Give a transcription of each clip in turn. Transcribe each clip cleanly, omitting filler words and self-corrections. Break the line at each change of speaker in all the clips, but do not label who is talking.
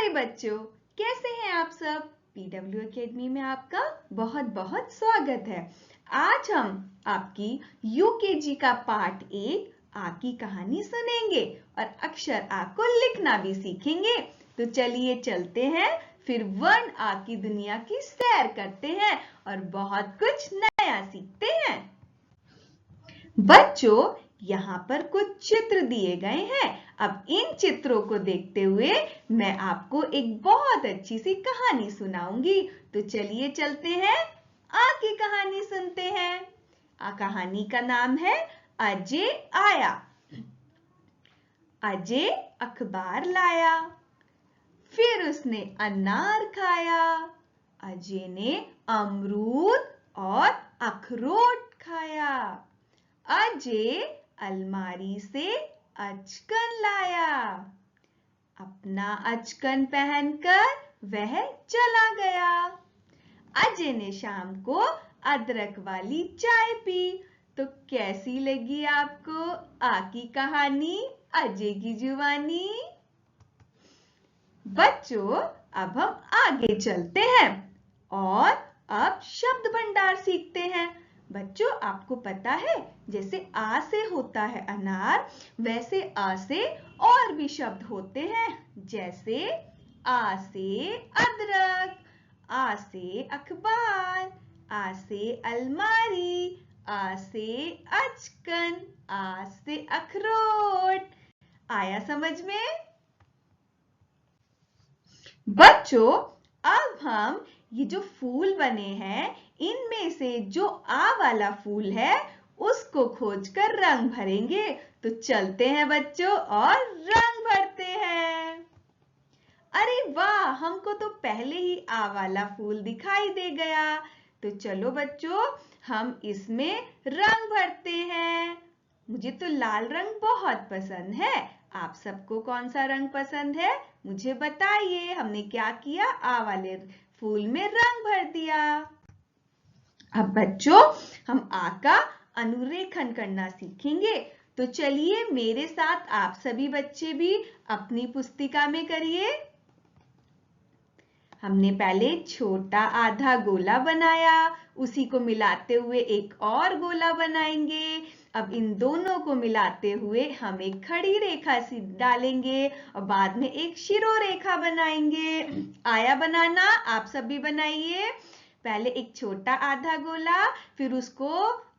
हाय बच्चों, कैसे हैं आप सब। पीडब्ल्यू एकेडमी में आपका बहुत बहुत स्वागत है। आज हम आपकी यूकेजी का पार्ट 1 आ की कहानी सुनेंगे और अक्षर आ को लिखना भी सीखेंगे। तो चलिए चलते हैं, फिर वर्ण आ की दुनिया की सैर करते हैं और बहुत कुछ नया सीखते हैं। बच्चों, यहाँ पर कुछ चित्र दिए गए हैं। अब इन चित्रों को देखते हुए मैं आपको एक बहुत अच्छी सी कहानी सुनाऊंगी। तो चलिए चलते हैं, आ की कहानी सुनते हैं। कहानी का नाम है अजय आया। अजय अखबार लाया, फिर उसने अनार खाया। अजय ने अमरूद और अखरोट खाया। अजय अलमारी से अचकन लाया। अपना अचकन पहनकर वह चला गया। अजय ने शाम को अदरक वाली चाय पी। तो कैसी लगी आपको आ की कहानी, अजय की जुबानी। बच्चों, अब हम आगे चलते हैं और अब शब्द भंडार सीखते हैं। बच्चों, आपको पता है जैसे आ से होता है अनार, वैसे आ से और भी शब्द होते हैं। जैसे आ से अदरक, आ से अखबार, आ से अलमारी, आ से अचकन, आ से अखरोट। आया समझ में? बच्चों, अब हम ये जो फूल बने हैं, इनमें से जो आ वाला फूल है उसको खोजकर रंग भरेंगे। तो चलते हैं बच्चों और रंग भरते हैं। अरे वाह, हमको तो पहले ही आ वाला फूल दिखाई दे गया। तो चलो बच्चों, हम इसमें रंग भरते हैं। मुझे तो लाल रंग बहुत पसंद है। आप सबको कौन सा रंग पसंद है मुझे बताइए। हमने क्या किया, आ वाले फूल में रंग भर दिया। अब बच्चों, हम आ का अनुरेखण करना सीखेंगे। तो चलिए मेरे साथ आप सभी बच्चे भी अपनी पुस्तिका में करिए। हमने पहले छोटा आधा गोला बनाया, उसी को मिलाते हुए एक और गोला बनाएंगे। अब इन दोनों को मिलाते हुए हम एक खड़ी रेखा सी डालेंगे और बाद में एक शिरोरेखा बनाएंगे। आया बनाना, आप सब भी बनाइए। पहले एक छोटा आधा गोला, फिर उसको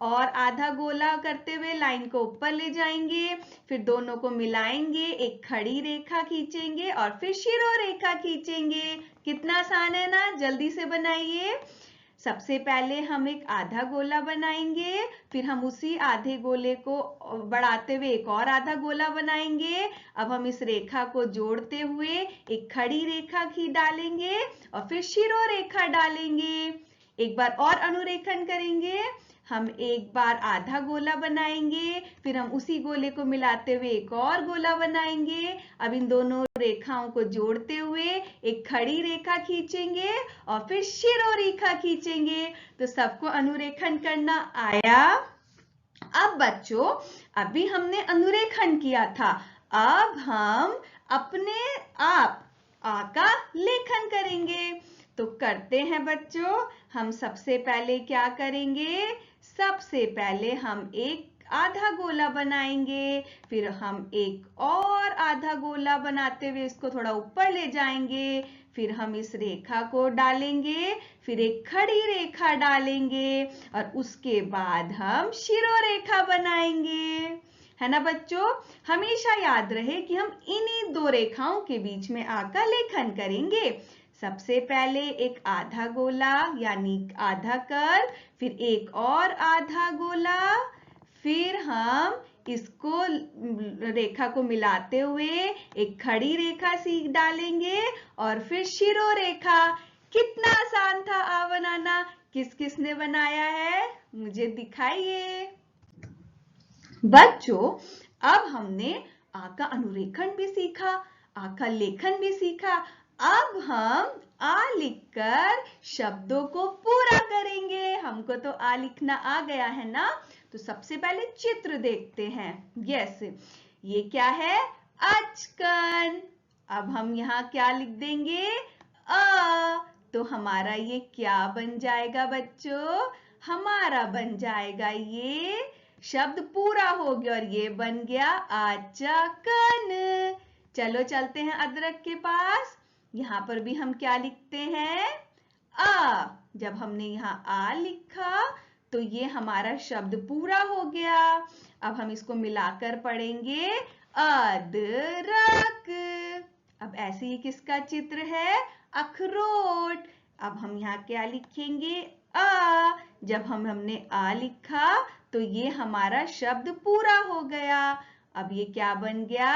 और आधा गोला करते हुए लाइन को ऊपर ले जाएंगे, फिर दोनों को मिलाएंगे, एक खड़ी रेखा खींचेंगे और फिर शिरोरेखा खींचेंगे। कितना आसान है ना, जल्दी से बनाइए। सबसे पहले हम एक आधा गोला बनाएंगे, फिर हम उसी आधे गोले को बढ़ाते हुए एक और आधा गोला बनाएंगे। अब हम इस रेखा को जोड़ते हुए एक खड़ी रेखा डालेंगे और फिर शिरोरेखा डालेंगे। एक बार और अनुरेखण करेंगे। हम एक बार आधा गोला बनाएंगे, फिर हम उसी गोले को मिलाते हुए एक और गोला बनाएंगे। अब इन दोनों रेखाओं को जोड़ते हुए एक खड़ी रेखा खींचेंगे और फिर शिरोरेखा खींचेंगे। तो सबको अनुरेखण करना आया? अब बच्चों, अभी हमने अनुरेखण किया था, अब हम अपने आप आ का लेखन करेंगे। तो करते हैं बच्चों। हम सबसे पहले क्या करेंगे, सबसे पहले हम एक आधा गोला बनाएंगे, फिर हम एक और आधा गोला बनाते हुए इसको थोड़ा ऊपर ले जाएंगे, फिर हम इस रेखा को डालेंगे, फिर एक खड़ी रेखा डालेंगे और उसके बाद हम शिरोरेखा बनाएंगे। है ना बच्चों? हमेशा याद रहे कि हम इन्हीं दो रेखाओं के बीच में आ का लेखन करेंगे। सबसे पहले एक आधा गोला यानी आधा कर्व, फिर एक और आधा गोला, फिर हम इसको रेखा को मिलाते हुए एक खड़ी रेखा सी डालेंगे और फिर शिरोरेखा। कितना आसान था आ बनाना। किस किसने बनाया है मुझे दिखाइए। बच्चों, अब हमने आ का अनुरेखण भी सीखा, आ का लेखन भी सीखा। अब हम आ लिखकर शब्दों को पूरा करेंगे। हमको तो आ लिखना आ गया है ना। तो सबसे पहले चित्र देखते हैं। यस, ये क्या है, अचकन। अब हम यहाँ क्या लिख देंगे? अ। तो हमारा ये क्या बन जाएगा बच्चों? हमारा बन जाएगा ये शब्द पूरा हो गया और ये बन गया आचाकन। चलो चलते हैं अदरक के पास। यहाँ पर भी हम क्या लिखते हैं? आ। जब हमने यहाँ आ लिखा तो ये हमारा शब्द पूरा हो गया। अब हम इसको मिलाकर पढ़ेंगे अदरक। अब ऐसे ही किसका चित्र है? अखरोट। अब हम यहाँ क्या लिखेंगे? आ। जब हमने आ लिखा तो ये हमारा शब्द पूरा हो गया। अब ये क्या बन गया?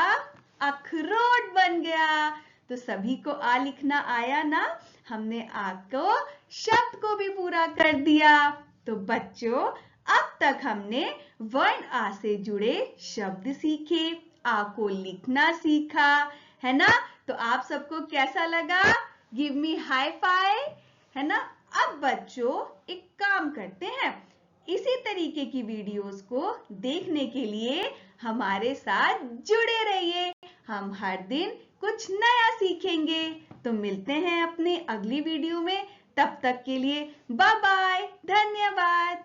अखरोट बन गया। तो सभी को आ लिखना आया ना? हमने आ को शब्द को भी पूरा कर दिया। तो बच्चों, अब तक हमने वर्ण आ से जुड़े शब्द सीखे, आ को लिखना सीखा, है ना? तो आप सबको कैसा लगा? गिव मी हाई फाइव, है ना? अब बच्चों एक काम करते हैं, इसी तरीके की वीडियोस को देखने के लिए हमारे साथ जुड़े रहिए। हम हर दिन कुछ नया सीखेंगे। तो मिलते हैं अपने अगली वीडियो में। तब तक के लिए बाय बाय, धन्यवाद।